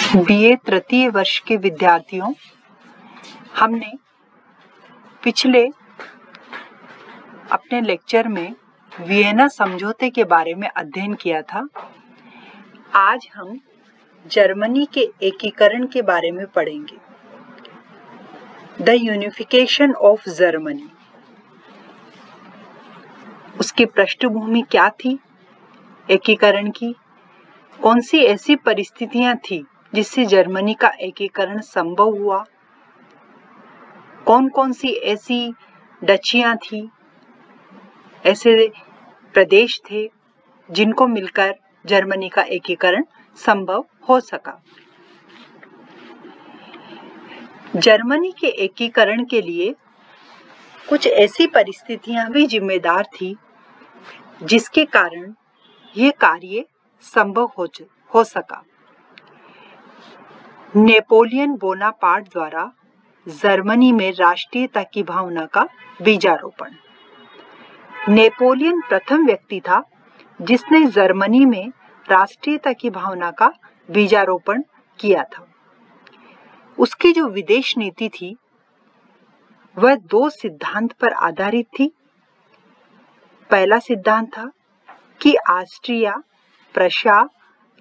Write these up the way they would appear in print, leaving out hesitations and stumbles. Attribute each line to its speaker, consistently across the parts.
Speaker 1: BA तृतीय वर्ष के विद्यार्थियों, हमने पिछले अपने लेक्चर में वियना समझौते के बारे में अध्ययन किया था। आज हम जर्मनी के एकीकरण के बारे में पढ़ेंगे। The unification of Germany. उसकी पृष्ठभूमि क्या थी एकीकरण की? कौन सी ऐसी परिस्थितियां थी जिससे जर्मनी का एकीकरण संभव हुआ? कौन कौन सी ऐसी डचियां थी, ऐसे प्रदेश थे जिनको मिलकर जर्मनी का एकीकरण संभव हो सका? जर्मनी के एकीकरण के लिए कुछ ऐसी परिस्थितियां भी जिम्मेदार थी जिसके कारण यह कार्य संभव हो सका। नेपोलियन बोनापार्ट द्वारा जर्मनी में राष्ट्रीयता की भावना का बीजारोपण। नेपोलियन प्रथम व्यक्ति था जिसने जर्मनी में राष्ट्रीयता की भावना का बीजारोपण किया था। उसकी जो विदेश नीति थी वह दो सिद्धांत पर आधारित थी। पहला सिद्धांत था कि ऑस्ट्रिया, प्रशा,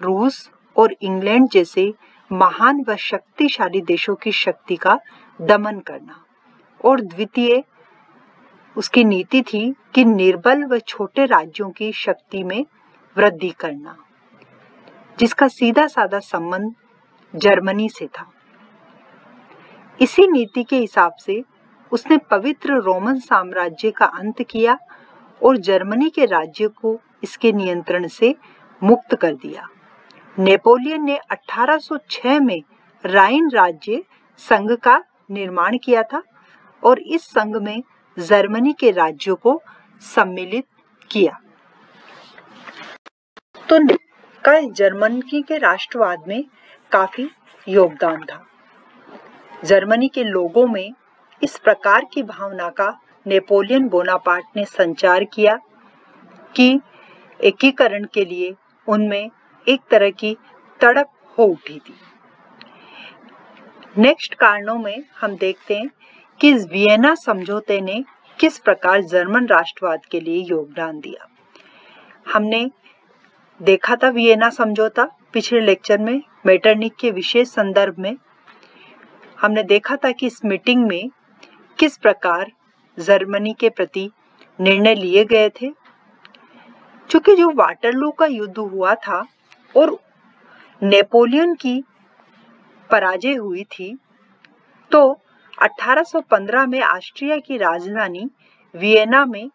Speaker 1: रूस और इंग्लैंड जैसे महान व शक्तिशाली देशों की शक्ति का दमन करना, और द्वितीय उसकी नीति थी कि निर्बल व छोटे राज्यों की शक्ति में वृद्धि करना, जिसका सीधा साधा संबंध जर्मनी से था। इसी नीति के हिसाब से उसने पवित्र रोमन साम्राज्य का अंत किया और जर्मनी के राज्य को इसके नियंत्रण से मुक्त कर दिया। नेपोलियन ने 1806 में राइन राज्य संघ का निर्माण किया था और इस संघ में जर्मनी के राज्यों को सम्मिलित किया। तो का जर्मनी के राष्ट्रवाद में काफी योगदान था। जर्मनी के लोगों में इस प्रकार की भावना का नेपोलियन बोनापार्ट ने संचार किया कि एकीकरण के लिए उनमें एक तरह की तड़प हो उठी थी। नेक्स्ट कारणों में हम देखते हैं कि वियना समझौते ने किस प्रकार जर्मन राष्ट्रवाद के लिए योगदान दिया। हमने देखा था वियना समझौता पिछले लेक्चर में मेटरनिख के विशेष संदर्भ में। हमने देखा था कि इस मीटिंग में किस प्रकार जर्मनी के प्रति निर्णय लिए गए थे। चूंकि जो वाटरलू का युद्ध हुआ था और नेपोलियन की पराजय हुई थी, तो 1815 में ऑस्ट्रिया की राजधानी वियना में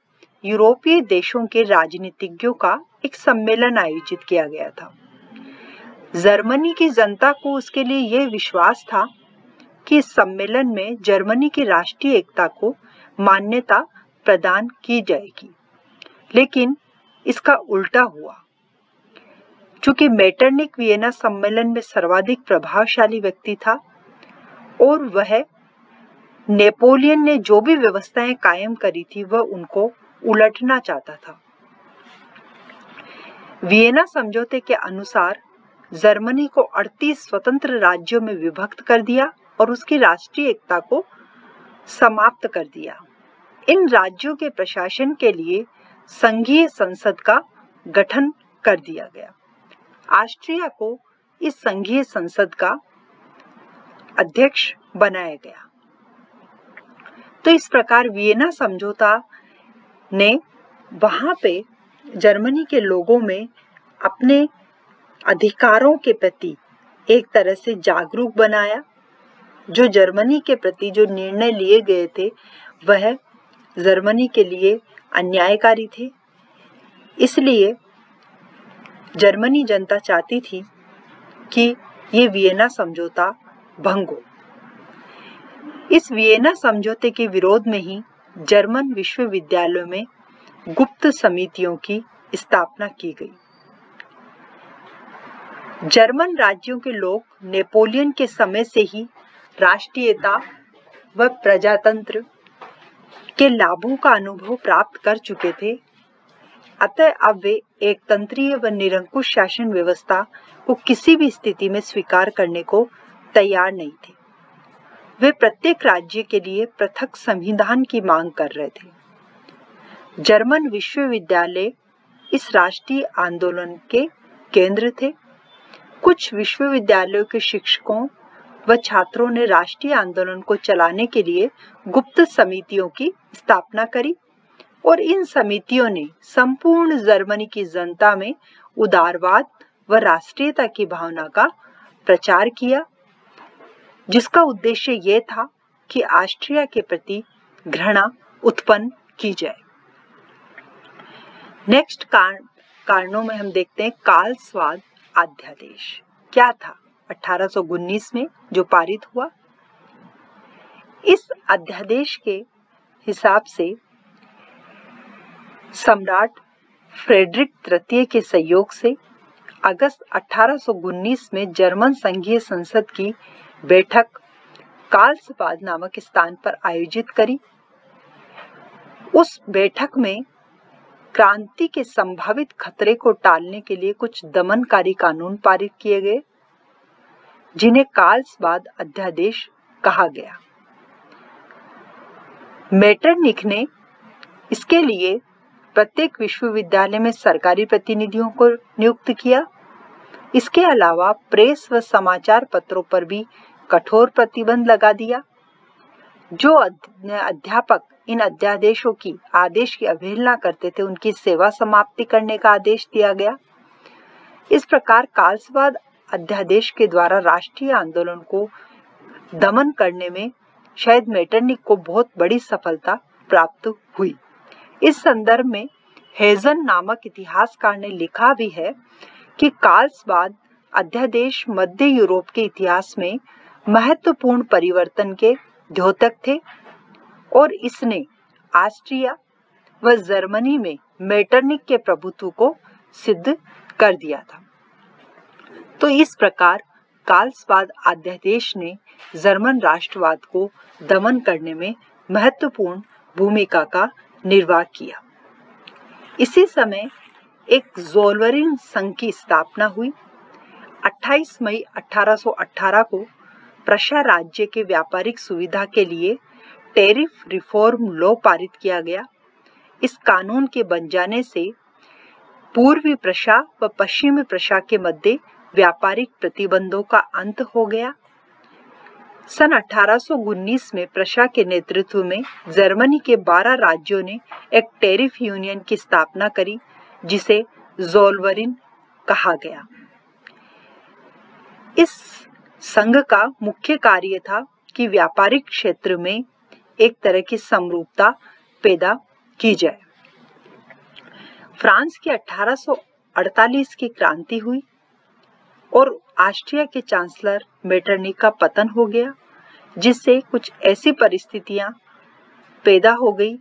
Speaker 1: यूरोपीय देशों के राजनीतिज्ञों का एक सम्मेलन आयोजित किया गया था। जर्मनी की जनता को उसके लिए यह विश्वास था कि इस सम्मेलन में जर्मनी की राष्ट्रीय एकता को मान्यता प्रदान की जाएगी, लेकिन इसका उल्टा हुआ। चूंकि मेटरनिख वियना सम्मेलन में सर्वाधिक प्रभावशाली व्यक्ति था और वह नेपोलियन ने जो भी व्यवस्थाएं कायम करी थी वह उनको उलटना चाहता था। वियना समझौते के अनुसार जर्मनी को 38 स्वतंत्र राज्यों में विभक्त कर दिया और उसकी राष्ट्रीय एकता को समाप्त कर दिया। इन राज्यों के प्रशासन के लिए संघीय संसद का गठन कर दिया गया। ऑस्ट्रिया को इस संघीय संसद का अध्यक्ष बनाया गया। तो इस प्रकार वियना समझौता ने वहां पे जर्मनी के लोगों में अपने अधिकारों के प्रति एक तरह से जागरूक बनाया। जो जर्मनी के प्रति जो निर्णय लिए गए थे वह जर्मनी के लिए अन्यायकारी थे, इसलिए जर्मनी जनता चाहती थी कि ये वियना समझौता भंग हो। इस वियना समझौते के विरोध में ही जर्मन विश्वविद्यालयों में गुप्त समितियों की स्थापना की गई। जर्मन राज्यों के लोग नेपोलियन के समय से ही राष्ट्रीयता व प्रजातंत्र के लाभों का अनुभव प्राप्त कर चुके थे, अतः अब वे एक तंत्रीय व निरंकुश शासन व्यवस्था को किसी भी स्थिति में स्वीकार करने को तैयार नहीं थे। वे प्रत्येक राज्य के लिए पृथक संविधान की मांग कर रहे थे। जर्मन विश्वविद्यालय इस राष्ट्रीय आंदोलन के केंद्र थे। कुछ विश्वविद्यालयों के शिक्षकों व छात्रों ने राष्ट्रीय आंदोलन को चलाने के लिए गुप्त समितियों की स्थापना करी और इन समितियों ने संपूर्ण जर्मनी की जनता में उदारवाद व राष्ट्रीयता की भावना का प्रचार किया, जिसका उद्देश्य ये था कि ऑस्ट्रिया के प्रति घृणा उत्पन्न की जाए। नेक्स्ट कारणों में हम देखते हैं कार्लसवाद अध्यादेश क्या था 1819 में जो पारित हुआ। इस अध्यादेश के हिसाब से सम्राट फ्रेडरिक तृतीय के सहयोग से अगस्त 1819 में जर्मन संघीय संसद की बैठक कार्लसबाद नामक स्थान पर आयोजित करी। उस बैठक में क्रांति के संभावित खतरे को टालने के लिए कुछ दमनकारी कानून पारित किए गए, जिन्हें कार्लसबाद अध्यादेश कहा गया। मेटरनिख ने इसके लिए प्रत्येक विश्वविद्यालय में सरकारी प्रतिनिधियों को नियुक्त किया। इसके अलावा प्रेस व समाचार पत्रों पर भी कठोर प्रतिबंध लगा दिया। जो अध्यापक इन अध्यादेशों की आदेश की अवहेलना करते थे, उनकी सेवा समाप्ति करने का आदेश दिया गया। इस प्रकार कार्लसबाद अध्यादेश के द्वारा राष्ट्रीय आंदोलन को दमन करने में शायद मेटरनिख को बहुत बड़ी सफलता प्राप्त हुई। इस संदर्भ में हेजन नामक इतिहासकार ने लिखा भी है कि कार्लसबाद अध्यादेश मध्य यूरोप के इतिहास में महत्वपूर्ण परिवर्तन के द्योतक थे और इसने ऑस्ट्रिया व जर्मनी में मेटरनिख के प्रभुत्व को सिद्ध कर दिया था। तो इस प्रकार कार्लसबाद अध्यादेश ने जर्मन राष्ट्रवाद को दमन करने में महत्वपूर्ण भूमिका का निर्वाह किया। इसी समय एक ज़ोल्वरिन संघ की स्थापना हुई। 28 मई 1818 को प्रशा राज्य के व्यापारिक सुविधा के लिए टैरिफ रिफॉर्म लॉ पारित किया गया। इस कानून के बन जाने से पूर्वी प्रशा व पश्चिमी प्रशा के मध्य व्यापारिक प्रतिबंधों का अंत हो गया। सन 1819 में प्रशा के नेतृत्व में जर्मनी के 12 राज्यों ने एक टैरिफ यूनियन की स्थापना करी, जिसे ज़ोल्वरिन कहा गया। इस संघ का मुख्य कार्य था कि व्यापारिक क्षेत्र में एक तरह की समरूपता पैदा की जाए। फ्रांस की 1848 की क्रांति हुई और ऑस्ट्रिया के चांसलर मेटरनिख का पतन हो गया, जिससे कुछ ऐसी परिस्थितियां पैदा हो गई।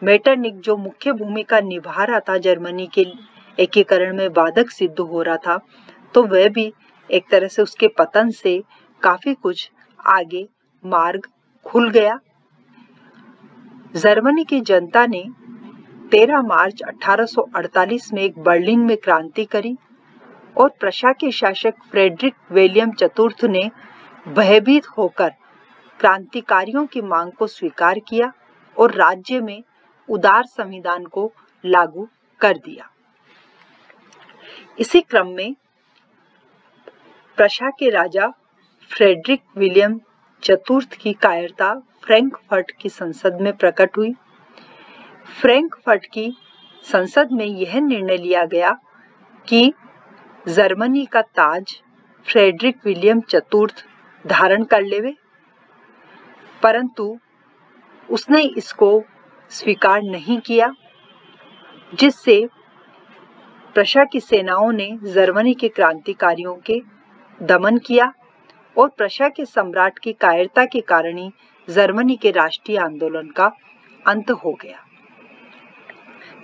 Speaker 1: मेटरनिख जो मुख्य भूमिका निभा रहा था, जर्मनी के एकीकरण में बाधक सिद्ध हो रहा था, तो वह भी एक तरह से उसके पतन से काफी कुछ आगे मार्ग खुल गया। जर्मनी की जनता ने 13 मार्च 1848 में एक बर्लिन में क्रांति करी और प्रशा के शासक फ्रेडरिक विलियम चतुर्थ ने भयभीत होकर क्रांतिकारियों की मांग को स्वीकार किया और राज्य में उदार संविधान को लागू कर दिया। इसी क्रम में प्रशा के राजा फ्रेडरिक विलियम चतुर्थ की कायरता फ्रैंकफर्ट की संसद में प्रकट हुई। फ्रैंकफर्ट की संसद में यह निर्णय लिया गया कि जर्मनी का ताज फ्रेडरिक विलियम चतुर्थ धारण कर लेवे, परंतु उसने इसको स्वीकार नहीं किया, जिससे प्रशा की सेनाओं ने जर्मनी के क्रांतिकारियों के दमन किया और प्रशा के सम्राट की कायरता के कारण ही जर्मनी के राष्ट्रीय आंदोलन का अंत हो गया।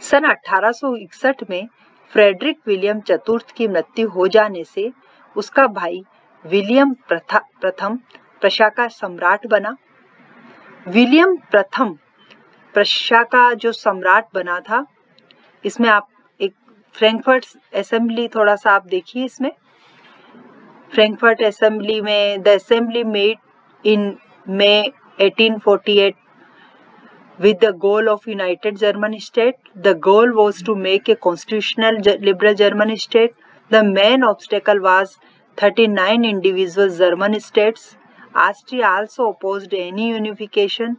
Speaker 1: सन 1861 में फ्रेडरिक विलियम चतुर्थ की मृत्यु हो जाने से उसका भाई विलियम प्रथम प्रशा का सम्राट बना। विलियम प्रथम प्रशा का जो सम्राट बना था, इसमें आप एक फ्रैंकफर्ट असेंबली थोड़ा सा आप देखिए। इसमें फ्रैंकफर्ट असेंबली में the assembly met in May 1848 with the goal of united German state. The goal was to make a constitutional liberal German state. The main obstacle was 39 individual German states. Austria also opposed any unification.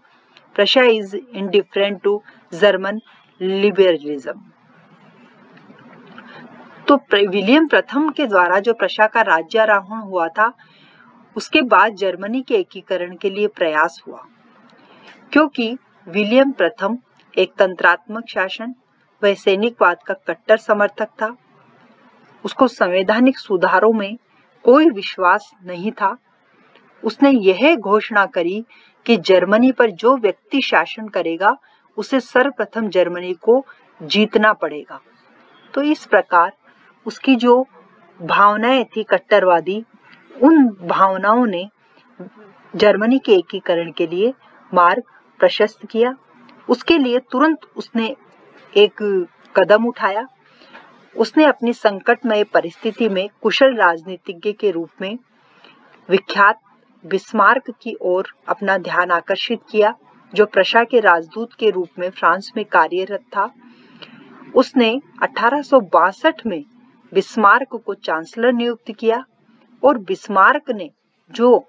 Speaker 1: Prussia is indifferent to German liberalism. तो William प्रथम के द्वारा जो Prussia का राज्यारोहण हुआ था, उसके बाद जर्मनी के एकीकरण के लिए प्रयास हुआ, क्योंकि विलियम प्रथम एक तंत्रात्मक शासन व सैनिकवाद का कट्टर समर्थक था। उसको संवैधानिक सुधारों में कोई विश्वास नहीं था। उसने यह घोषणा करी कि जर्मनी पर जो व्यक्ति शासन करेगा उसे सर्वप्रथम जर्मनी को जीतना पड़ेगा। तो इस प्रकार उसकी जो भावनाएं थी कट्टरवादी, उन भावनाओं ने जर्मनी के एकीकरण के लिए मार्ग प्रशस्त किया। उसके लिए तुरंत उसने एक कदम उठाया। उसने अपनी संकटमय परिस्थिति में कुशल राजनीतिज्ञ के रूप में विख्यात बिस्मार्क की ओर अपना ध्यान आकर्षित किया, जो प्रशा के राजदूत के रूप में फ्रांस में कार्यरत था। उसने 1862 में बिस्मार्क को चांसलर नियुक्त किया और बिस्मार्क ने, जो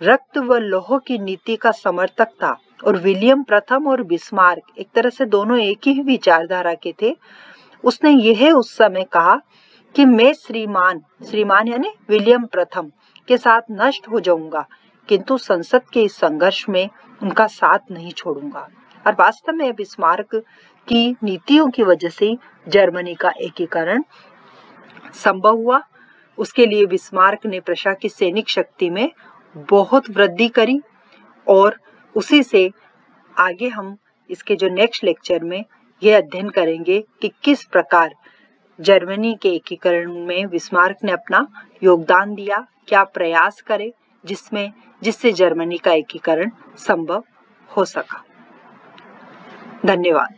Speaker 1: रक्त व लौह की नीति का समर्थक था, और विलियम प्रथम और बिस्मार्क एक तरह से दोनों एक ही विचारधारा के थे, उसने यह उस समय कहा कि मैं श्रीमान यानी विलियम प्रथम के साथ नष्ट हो जाऊंगा, किंतु संसद के इस संघर्ष में उनका साथ नहीं छोड़ूंगा। और वास्तव में बिस्मार्क की नीतियों की वजह से जर्मनी का एकीकरण संभव हुआ। उसके लिए बिस्मार्क ने प्रशा की सैनिक शक्ति में बहुत वृद्धि करी, और उसी से आगे हम इसके जो नेक्स्ट लेक्चर में यह अध्ययन करेंगे कि किस प्रकार जर्मनी के एकीकरण में बिस्मार्क ने अपना योगदान दिया, क्या प्रयास करे जिससे जर्मनी का एकीकरण संभव हो सका। धन्यवाद।